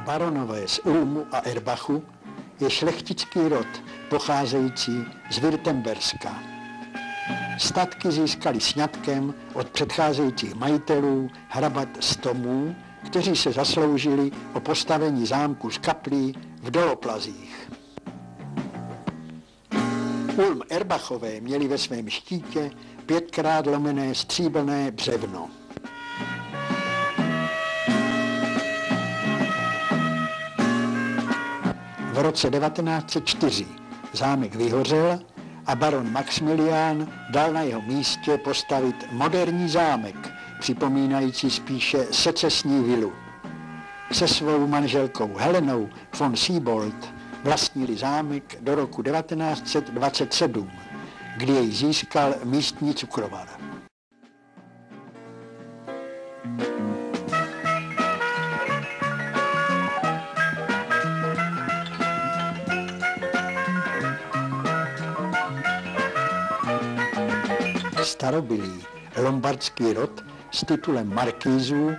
Baronové z Ulmu a Erbachu je šlechtický rod pocházející z Württemberska. Statky získali sňatkem od předcházejících majitelů hrabat z Tomů, kteří se zasloužili o postavení zámku z kaplí v Doloplazích. Ulm-Erbachové měli ve svém štítě 5x lomené stříbrné břevno. V roce 1904 zámek vyhořel a baron Maxmilián dal na jeho místě postavit moderní zámek, připomínající spíše secesní vilu. Se svou manželkou Helenou von Siebold vlastnili zámek do roku 1927, kdy jej získal místní cukrovar. Starobylý lombardský rod s titulem markýzů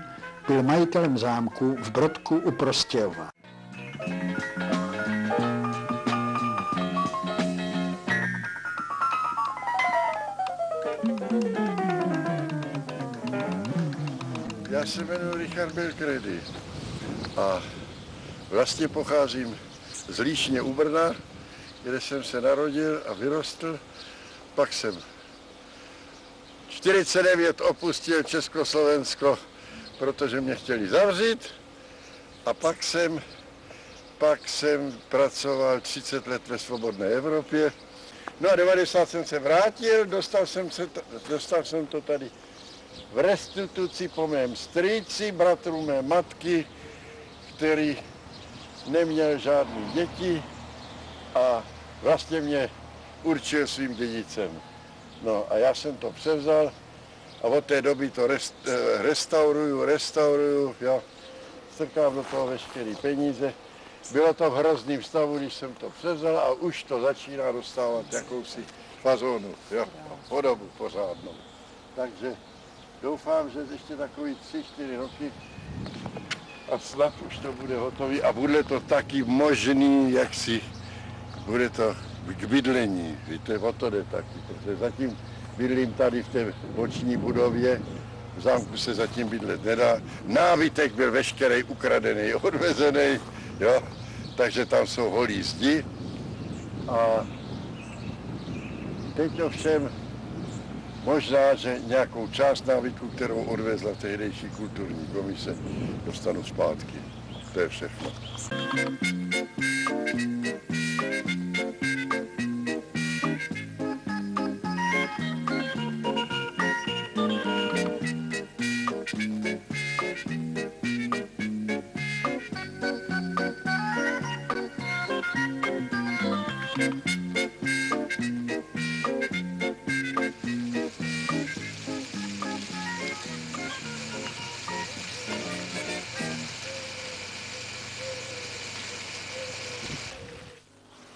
byl majitelem zámku v Brodku u Prostějova. Já se jmenuji Richard Belkredy a vlastně pocházím z Líšně u Brna, kde jsem se narodil a vyrostl. Pak jsem 49 opustil Československo, protože mě chtěli zavřít, a pak jsem pracoval 30 let ve svobodné Evropě. No a 90 jsem se vrátil, dostal jsem to tady v restituci po mém strýci, bratru mé matky, který neměl žádný děti a vlastně mě určil svým dědicem. No a já jsem to převzal a od té doby to restauruju, jo. Strkám do toho veškeré peníze. Bylo to v hrozném stavu, když jsem to převzal, a už to začíná dostávat jakousi fazonu, jo, podobu pořádnou. Takže doufám, že ještě takový 3-4 roky a snad už to bude hotový a bude to taky možný, bude to k bydlení, víte, o to jde taky, protože zatím bydlím tady v té boční budově, v zámku se zatím bydlet nedá, nábytek byl veškerý ukradený, odvezený, jo, takže tam jsou holí zdi a teď ovšem možná, že nějakou část nábytku, kterou odvezla tehdejší kulturní komise, dostanu zpátky. To je všechno.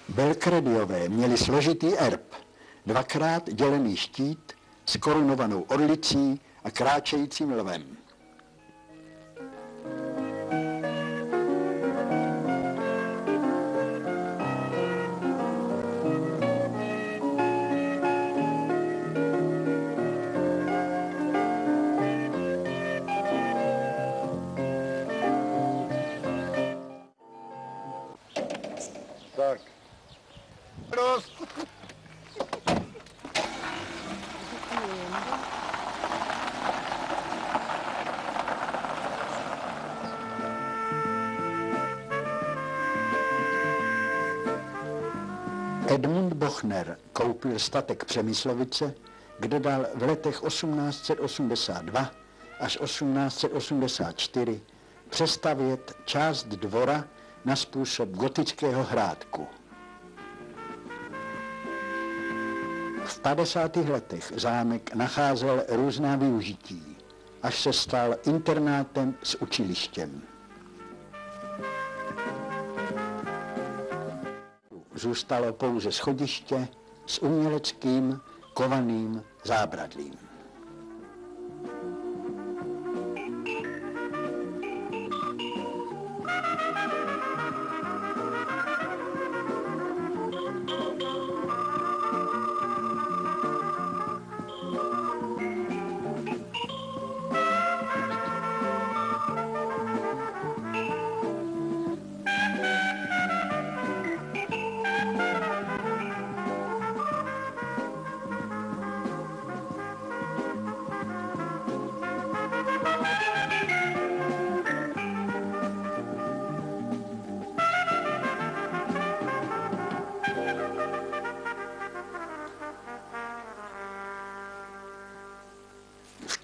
Belkredyové měli složitý erb, dvakrát dělený štít s korunovanou orlicí a kráčejícím lvem. Tak. Prost. Edmund Bochner koupil statek Přemyslovice, kde dal v letech 1882 až 1884 přestavět část dvora na způsob gotického hrádku. V 50. letech zámek nacházel různá využití, až se stal internátem s učilištěm. Zůstalo pouze schodiště s uměleckým kovaným zábradlím.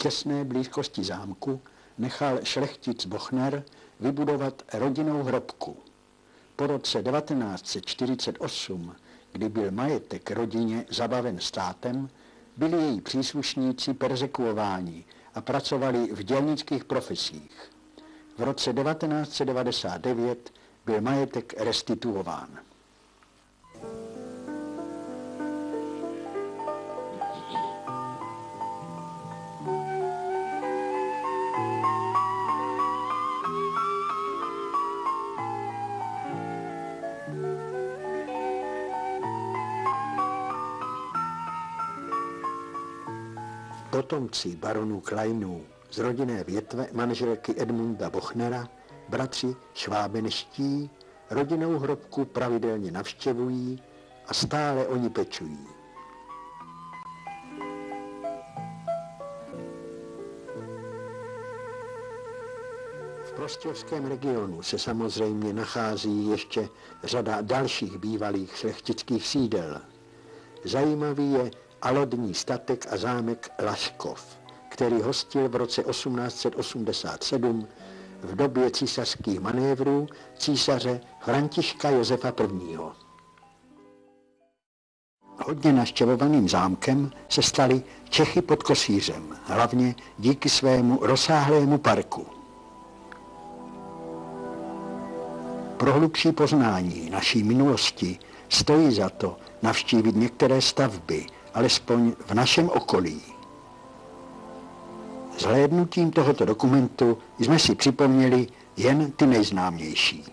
těsné blízkosti zámku nechal šlechtic Bochner vybudovat rodinnou hrobku. Po roce 1948, kdy byl majetek rodině zabaven státem, byli její příslušníci perzekuováni a pracovali v dělnických profesích. V roce 1999 byl majetek restituován. Potomci baronů Kleinů z rodinné větve manželky Edmunda Bochnera, bratři švábenští, rodinnou hrobku pravidelně navštěvují a stále o ní pečují. V prostějovském regionu se samozřejmě nachází ještě řada dalších bývalých šlechtických sídel. Zajímavý je alodní statek a zámek Laškov, který hostil v roce 1887 v době císařských manévrů císaře Františka Josefa I. Hodně navštěvovaným zámkem se stali Čechy pod Kosířem, hlavně díky svému rozsáhlému parku. Pro hlubší poznání naší minulosti stojí za to navštívit některé stavby, alespoň v našem okolí. Zhlédnutím tohoto dokumentu jsme si připomněli jen ty nejznámější.